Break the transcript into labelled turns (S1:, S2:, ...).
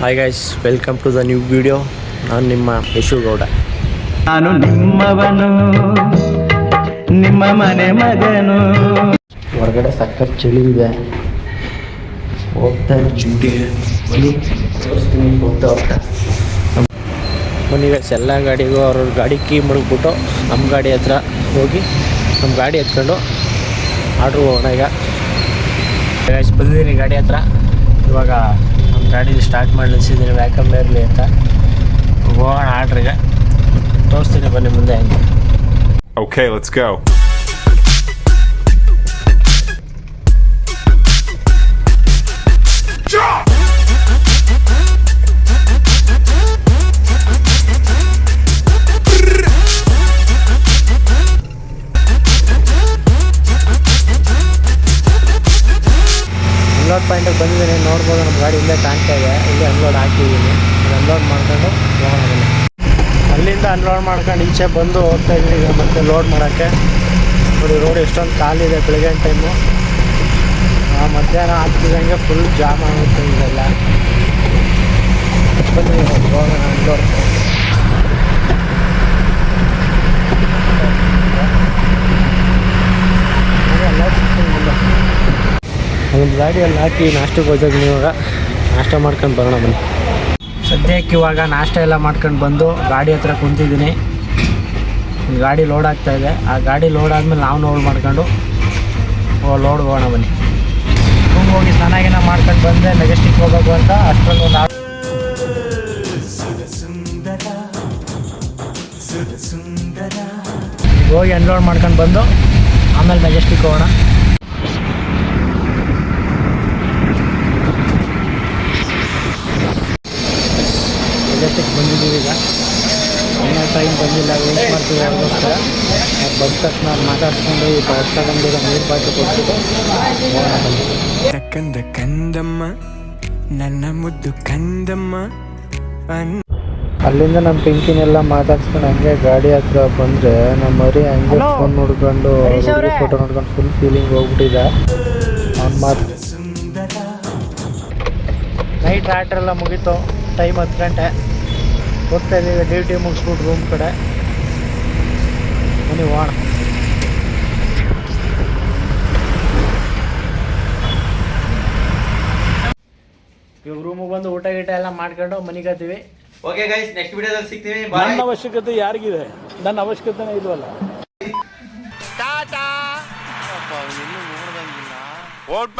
S1: Hi guys, welcome to the new video. ನಾನು ನಿಮ್ಮ ಯಶುಗೌಡ.
S2: ನಾನು ನಿಮ್ಮವನು, ನಿಮ್ಮ ಮನೆ ಮಗನು.
S1: ಹೊರಗಡೆ ಸಖತ್ ಚಳಿ ಇದೆ. ಹೋಗ್ತಾ ಡ್ಯೂಟಿಗೆ ಬನ್ನಿ ತೋರಿಸ್ತೀನಿ. ಹೋಗ್ತಾ ಬನ್ನಿ ಗೈಸ್, ಎಲ್ಲ ಗಾಡಿಗೂ ಅವ್ರ ಗಾಡಿ ಕೀ ಮಡಗ್ಬಿಟ್ಟು ನಮ್ಮ ಗಾಡಿ ಹತ್ರ ಹೋಗಿ ನಮ್ಮ ಗಾಡಿ ಎತ್ಕೊಂಡು ಆರ್ಡ್ರ್ ಹೋಗೋಣ. ಈಗ ಗೈಸ್ ಬಂದಿದ್ದೀನಿ ಗಾಡಿ ಹತ್ರ. ಇವಾಗ ನಮ್ಮ ಗಾಡಿ ಸ್ಟಾರ್ಟ್ ಮಾಡಿ ನಿಲ್ಸಿದ್ದೀನಿ ವ್ಯಾಕಮ್ ಇರಲಿ ಅಂತ. ಹೋಗೋಣ ಆರ್ಡ್ರಿಗೆ, ತೋರಿಸ್ತೀನಿ ಬನ್ನಿ ಮುಂದೆ ಹೆಂಗೆ.
S3: Okay, let's go.
S1: ಅನ್ಲೋಡ್ ಪಾಯಿಂಟಿಗೆ ಬಂದಿದ್ದೀನಿ, ನೋಡ್ಬೋದು ನಮ್ಮ ಗಾಡಿ ಇಲ್ಲೇ ಕಾಣ್ತಾ ಇದೆ. ಇಲ್ಲೇ ಅನ್ಲೋಡ್ ಹಾಕಿದ್ದೀನಿ. ಅನ್ಲೋಡ್ ಮಾಡ್ಕೊಂಡು ಹೋಗೋಣ. ಅಲ್ಲಿಂದ ಅನ್ಲೋಡ್ ಮಾಡ್ಕೊಂಡು ಈಚೆ ಬಂದು ಹೋಗ್ತಾ ಇದ್ದೀನಿ ಈಗ ಮತ್ತೆ ಲೋಡ್ ಮಾಡೋಕ್ಕೆ. ನೋಡಿ ರೋಡ್ ಎಷ್ಟೊಂದು ಖಾಲಿದೆ ಬೆಳಗ್ಗೆ ಟೈಮು. ಮಧ್ಯಾಹ್ನ ಆಗ್ತಿದ್ದಂಗೆ ಫುಲ್ ಜಾಮ್ ಆಗುತ್ತೆ ಇದೆಲ್ಲ. ಬನ್ನಿ ಹೋಗೋಣ ಅನ್ಲೋಡ್. ಒಂದು ಗಾಡಿಯಲ್ಲಿ ಹಾಕಿ ನಾಷ್ಟಕ್ಕೆ ಹೋದಾಗ ಇವಾಗ ನಾಷ್ಟ ಮಾಡ್ಕೊಂಡು ಬರೋಣ ಬನ್ನಿ. ಸದ್ಯಕ್ಕೆ ಇವಾಗ ನಾಷ್ಟ ಎಲ್ಲ ಮಾಡ್ಕೊಂಡು ಬಂದು ಗಾಡಿ ಹತ್ರ ಕುಂತಿದ್ದೀನಿ. ಗಾಡಿ ಲೋಡ್ ಆಗ್ತಾಯಿದೆ. ಆ ಗಾಡಿ ಲೋಡ್ ಆದಮೇಲೆ ನಾವು ಲೋಡ್ ಮಾಡ್ಕೊಂಡು ಲೋಡ್ ಹೋಗೋಣ ಬನ್ನಿ. ರೂಮ್ ಹೋಗಿ ಸ್ನಾನ ಮಾಡ್ಕೊಂಡು ಬಂದೆ ಮೆಜೆಸ್ಟಿಕ್ ಹೋಗೋದು ಅಂತ. ಅಷ್ಟರಲ್ಲಿ ಒಂದು ಹೋಗಿ ಅನ್ಲೋಡ್ ಮಾಡ್ಕೊಂಡು ಬಂದು ಆಮೇಲೆ ಮೆಜೆಸ್ಟಿಕ್ ಹೋಗೋಣ. ಮೆಜೆಸ್ಟಿಕ್ ಬಂದಿದ್ದೀವಿ ಈಗ. ಇನ್ನೂ ಟೈಮ್ ಬಂದಿಲ್ಲ, ವೇಟ್ ಮಾಡ್ತೀವಿ ಅದಕ್ಕೋಸ್ಕರ. ಅದು ಬಂದ ತಕ್ಷಣ ಮಾತಾಡ್ಸ್ಕೊಂಡು ಈ ತಗೊಂಡಿರೋ ನೀರು ಬಾಟಲ್ ಕೊಟ್ಬಿಟ್ಟು ಹೋಗೋಣ ಬನ್ನಿ.
S4: ತಕ್ಕಂದ ಕಂದಮ್ಮ ನನ್ನ ಮುದ್ದು ಕಂದಮ್ಮ.
S1: ಅಲ್ಲಿಂದ ನಮ್ಮ ಪಿಂಕಿನೆಲ್ಲ ಮಾತಾಡ್ಸ್ಕೊಂಡು ಹಂಗೆ ಗಾಡಿ ಹತ್ರ ಬಂದರೆ ನಮ್ಮ ಮರಿ ಹಂಗೆ ಫೋನ್ ನೋಡ್ಕೊಂಡು ಫೋಟೋ ನೋಡ್ಕೊಂಡು ಫುಲ್ ಫೀಲಿಂಗ್ ಹೋಗ್ಬಿಟ್ಟಿದೆ. ಅವ್ನ ಮಾತು ನೈಟ್ ರಾತ್ರೆಲ್ಲ ಮುಗೀತು. ಟೈಮ್ 10 ಗಂಟೆ. ಹೋಗ್ತಾ ಇದ್ದೀವಿ ಡ್ಯೂಟಿ ಮುಗಿಸ್ಬಿಟ್ಟು ರೂಮ್ ಕಡೆ. ಬನ್ನಿ ಹೋಗೋಣ. ಇವಾಗ ರೂಮಿಗೆ ಬಂದು ಊಟ ಗೀಟ ಎಲ್ಲ ಮಾಡ್ಕೊಂಡು ಮನೆಗೆ ಹತ್ತೀವಿ.
S2: ಓಕೆ ಗೈಸ್, ನೆಕ್ಸ್ಟ್ ವಿಡಿಯೋದಲ್ಲಿ ಸಿಗ್ತೀವಿ.
S5: ನನ್ನ ಅವಶ್ಯಕತೆ ಯಾರಿಗಿದೆ? ನನ್ನ ಅವಶ್ಯಕತೆನೇ ಇಲ್ವಲ್ಲ.
S3: Old